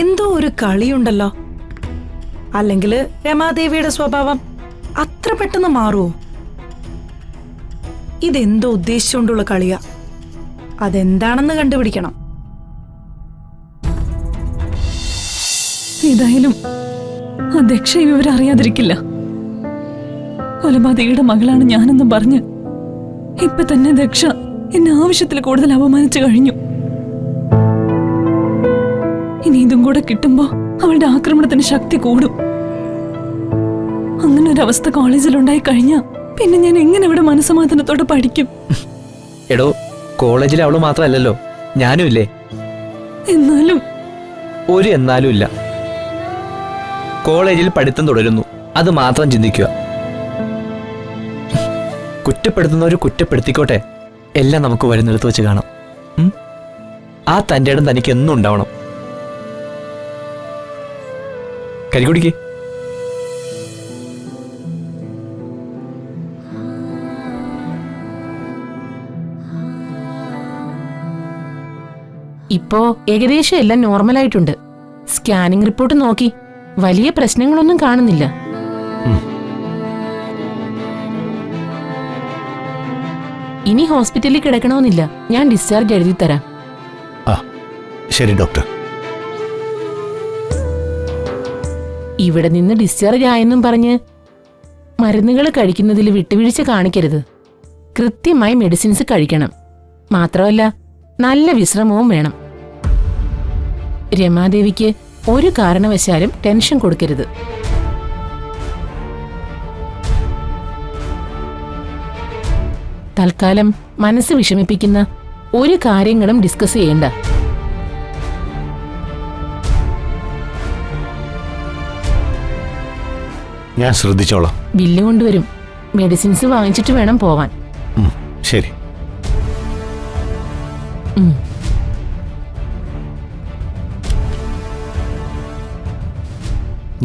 എന്തോ ഒരു കളിയുണ്ടല്ലോ. അല്ലെങ്കിൽ രമാദേവിയുടെ സ്വഭാവം അത്ര പെട്ടെന്ന് മാറുമോ? ഇതെന്തോ ഉദ്ദേശിച്ചുകൊണ്ടുള്ള കളിയാ. അതെന്താണെന്ന് കണ്ടുപിടിക്കണം. ഏതായാലും ആ ദക്ഷ ഇവരറിയാതിരിക്കില്ല. കൊലപാതകയുടെ മകളാണ് ഞാനെന്ന് പറഞ്ഞ് ഇപ്പൊ തന്നെ ദക്ഷ എന്നെ ആവശ്യത്തിൽ കൂടുതൽ അപമാനിച്ചു കഴിഞ്ഞു. ഇനി ഇതും കൂടെ കിട്ടുമ്പോ അവളുടെ ആക്രമണത്തിന് ശക്തി കൂടും. അങ്ങനെ ഒരു അവസ്ഥ കോളേജിലുണ്ടായി കഴിഞ്ഞാ പിന്നെ ഞാൻ എങ്ങനെ ഇവിടെ മനസ്സമാധാനത്തോടെ പഠിക്കും? എടോ, കോളേജിൽ അവള് മാത്രമല്ലല്ലോ, ഞാനും ഇല്ലേ. എന്നാലും ഒരു എന്നാലും ഇല്ല. കോളേജിൽ പഠിത്തം തുടരുന്നു, അത് മാത്രം ചിന്തിക്കുക. കുറ്റപ്പെടുത്തുന്നവർ കുറ്റപ്പെടുത്തിക്കോട്ടെ, എല്ലാം നമുക്ക് വരുന്നിടത്ത് വെച്ച് കാണാം. ആ തൻ്റെ ഇടം തനിക്ക് എന്നും ഉണ്ടാവണം. കരികുടിക്ക്. ഇപ്പോ ഏകദേശം എല്ലാം നോർമലായിട്ടുണ്ട്. സ്കാനിംഗ് റിപ്പോർട്ട് നോക്കി വലിയ പ്രശ്നങ്ങളൊന്നും കാണുന്നില്ല. ഇനി ഹോസ്പിറ്റലിൽ കിടക്കണമെന്നില്ല. ഞാൻ ഡിസ്ചാർജ് എഴുതി തരാം. ശരി ഡോക്ടർ. ഇവിടെ നിന്ന് ഡിസ്ചാർജ് ആയെന്നും പറഞ്ഞ് മരുന്നുകൾ കഴിക്കുന്നതിൽ വിട്ടുവീഴ്ച കാണിക്കരുത്. കൃത്യമായി മെഡിസിൻസ് കഴിക്കണം. മാത്രമല്ല നല്ല വിശ്രമവും വേണം. രമാദേവിക്ക് ഒരു കാരണവശാലും ടെൻഷൻ കൊടുക്കരുത്. തൽക്കാലം മനസ്സ് വിഷമിപ്പിക്കുന്ന ഒരു കാര്യങ്ങളും ഡിസ്കസ് ചെയ്യണ്ട. ഞാൻ ശ്രദ്ധിച്ചോളാം. ബില്ല് കൊണ്ടുവരും. മെഡിസിൻസ് വാങ്ങിച്ചിട്ട് വേണം പോവാൻ. ശരി.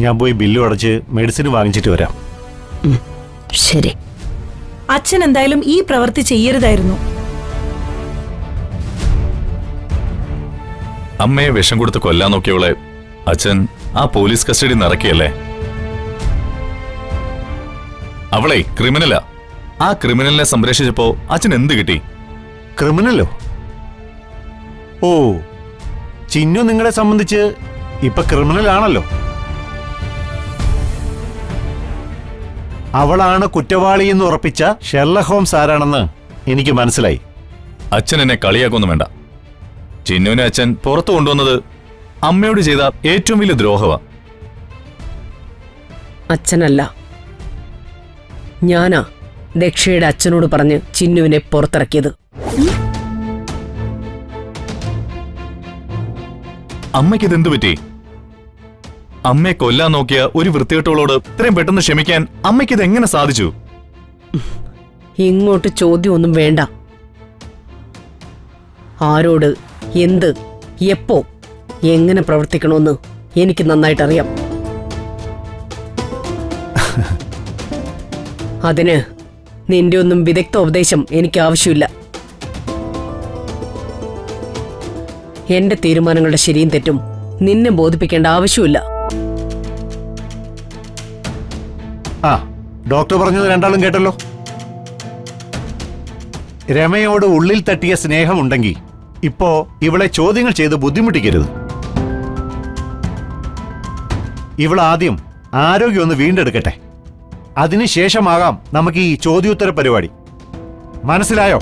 ഞാൻ പോയി ബില്ല് അടച്ച് മെഡിസിൻ വാങ്ങിച്ചിട്ട് വരാം. ശരി. അച്ഛൻ എന്തായാലും ഈ പ്രവൃത്തി ചെയ്യരുതായിരുന്നു. അമ്മയെ വിഷം കൊടുത്ത് കൊല്ലാൻ നോക്കിയവളെ അച്ഛൻ ആ പോലീസ് കസ്റ്റഡി നിറക്കിയല്ലേ? അവളെ ക്രിമിനലാ. ആ ക്രിമിനലിനെ സംരക്ഷിച്ചപ്പോ അച്ഛൻ എന്ത് കിട്ടി? ക്രിമിനലോ? ഓ, ചിന്നു നിങ്ങളെ സംബന്ധിച്ച് ഇപ്പൊ ക്രിമിനൽ ആണല്ലോ. അവളാണ് കുറ്റവാളി എന്ന് ഉറപ്പിച്ച ഷെർലക് ഹോംസ് ആരാണെന്ന് എനിക്ക് മനസ്സിലായി. അച്ഛൻ എന്നെ കളിയാക്കൊന്നും വേണ്ട. ചിന്നുവിനെ അച്ഛൻ പുറത്തു കൊണ്ടുവന്നത് അമ്മയോട് ചെയ്ത ഏറ്റവും വലിയ ദ്രോഹവാ. അച്ഛനല്ല, ഞാനാ ദക്ഷയുടെ അച്ഛനോട് പറഞ്ഞ് ചിന്നുവിനെ പുറത്തിറക്കിയത്. അമ്മയ്ക്കിതെന്തു പറ്റി? അമ്മയെ കൊല്ലാൻ നോക്കിയ ഒരു വൃത്തികെട്ടവളോട് ഇത്രയും പെട്ടെന്ന് ക്ഷമിക്കാൻ അമ്മയ്ക്കിത് എങ്ങനെ സാധിച്ചു? ഇങ്ങോട്ട് ചോദ്യമൊന്നും വേണ്ട. ആരോട്, എന്ത്, എപ്പോ, എങ്ങനെ പ്രവർത്തിക്കണമെന്ന് എനിക്ക് നന്നായിട്ടറിയാം. അതിന് നിന്റെ ഒന്നും വിദഗ്ധ ഉപദേശം എനിക്ക് ആവശ്യമില്ല. എന്റെ തീരുമാനങ്ങളുടെ ശരിയും തെറ്റും നിന്നെ ബോധിപ്പിക്കേണ്ട ആവശ്യമില്ല. ആ, ഡോക്ടർ പറഞ്ഞത് രണ്ടാളും കേട്ടല്ലോ. രമയോട് ഉള്ളിൽ തട്ടിയ സ്നേഹമുണ്ടെങ്കിൽ ഇപ്പോ ഇവളെ ചോദ്യങ്ങൾ ചെയ്ത് ബുദ്ധിമുട്ടിക്കരുത്. ഇവളാദ്യം ആരോഗ്യം ഒന്ന് വീണ്ടെടുക്കട്ടെ. അതിനുശേഷമാകാം നമുക്ക് ഈ ചോദ്യോത്തര പരിപാടി. മനസ്സിലായോ?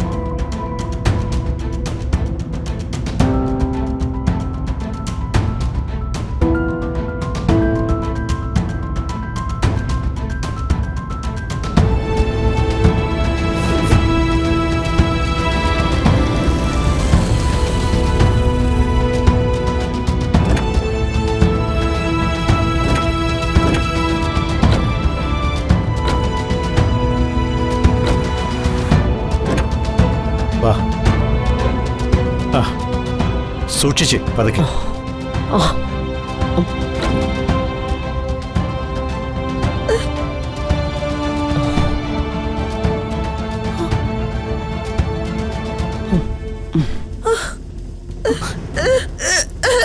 വാ. സൂക്ഷിച്ച് പതുക്കെ.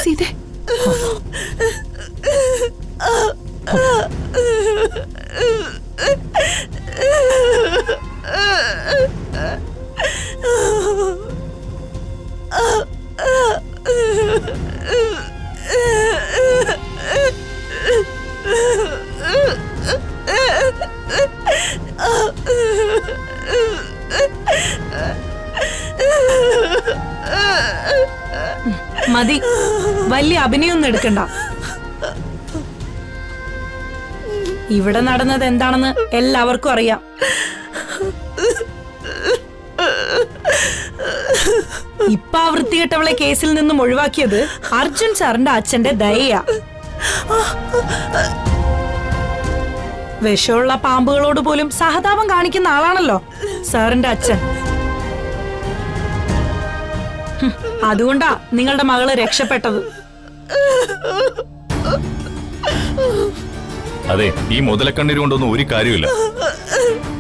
സീതേ, മതി, വലിയ അഭിനയൊന്നും എടുക്കണ്ട. ഇവിടെ നടന്നത് എന്താണെന്ന് എല്ലാവർക്കും അറിയാം. ഇപ്പൊ ആ വൃത്തികെട്ടവളെ കേസിൽ നിന്നും ഒഴിവാക്കിയത് അർജുൻ സാറിന്റെ അച്ഛന്റെ ദയയാ. വിഷമുള്ള പാമ്പുകളോട് പോലും സഹതാപം കാണിക്കുന്ന ആളാണല്ലോ സാറിന്റെ അച്ഛൻ. അതുകൊണ്ടാ നിങ്ങളുടെ മകള് രക്ഷപ്പെട്ടത്. അതെ, ഈ മുതലക്കണ്ണീര് കൊണ്ടൊന്നും ഒരു കാര്യമില്ല.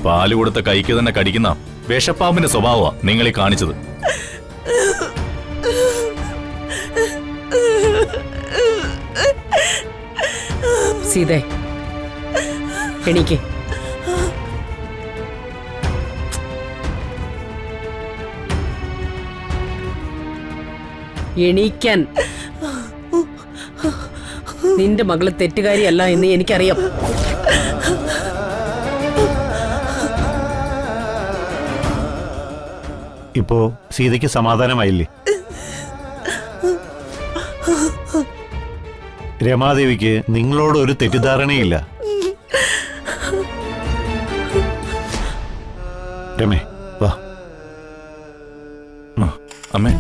പാല് കൊടുത്ത കൈക്ക് തന്നെ കടിക്കുന്ന വിഷപ്പാമ്പിന്റെ സ്വഭാവമാ നിങ്ങളീ കാണിച്ചത്. സീതേ, എണീക്ക്. എണീക്കാൻ. നിന്റെ മകള് തെറ്റുകാരിയല്ല എന്ന് എനിക്കറിയാം. ഇപ്പോ സീതയ്ക്ക് സമാധാനമായില്ലേ? രമാദേവിക്ക് നിങ്ങളോട് ഒരു തെറ്റിദ്ധാരണയില്ല. രമേ, വാ. അമ്മേ,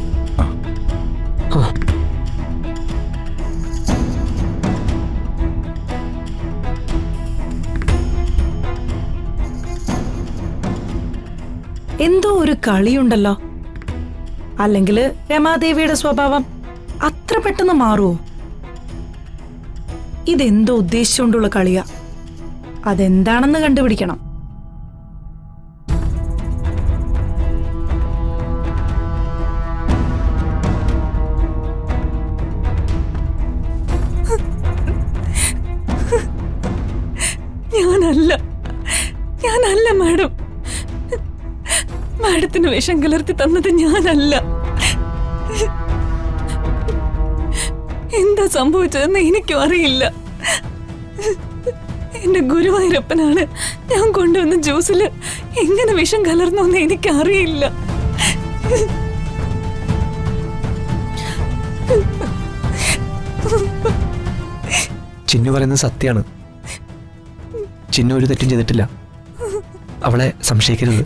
എന്തോ ഒരു കളിയുണ്ടല്ലോ. അല്ലെങ്കിൽ രമാദേവിയുടെ സ്വഭാവം അത്ര പെട്ടെന്ന് മാറുമോ? ഇതെന്തോ ഉദ്ദേശിച്ചുകൊണ്ടുള്ള കളിയാ. അതെന്താണെന്ന് കണ്ടുപിടിക്കണം. ഞാനല്ല മാഡം. മാഡത്തിന് വിഷം കലർത്തി തന്നത് ഞാനല്ല. എന്താ സംഭവിച്ചതെന്ന് എനിക്കും അറിയില്ല. എന്റെ ഗുരുവായൂരപ്പനാണ് ഞാൻ കൊണ്ടുവന്ന ജ്യൂസില് എങ്ങനെ വിഷം കലർന്നോന്ന് എനിക്കറിയില്ല. ചിന്നു പറയുന്നത് സത്യമാണ്. ചിന്നു ഒരു തെറ്റും ചെയ്തിട്ടില്ല. അവളെ സംശയിക്കരുത്.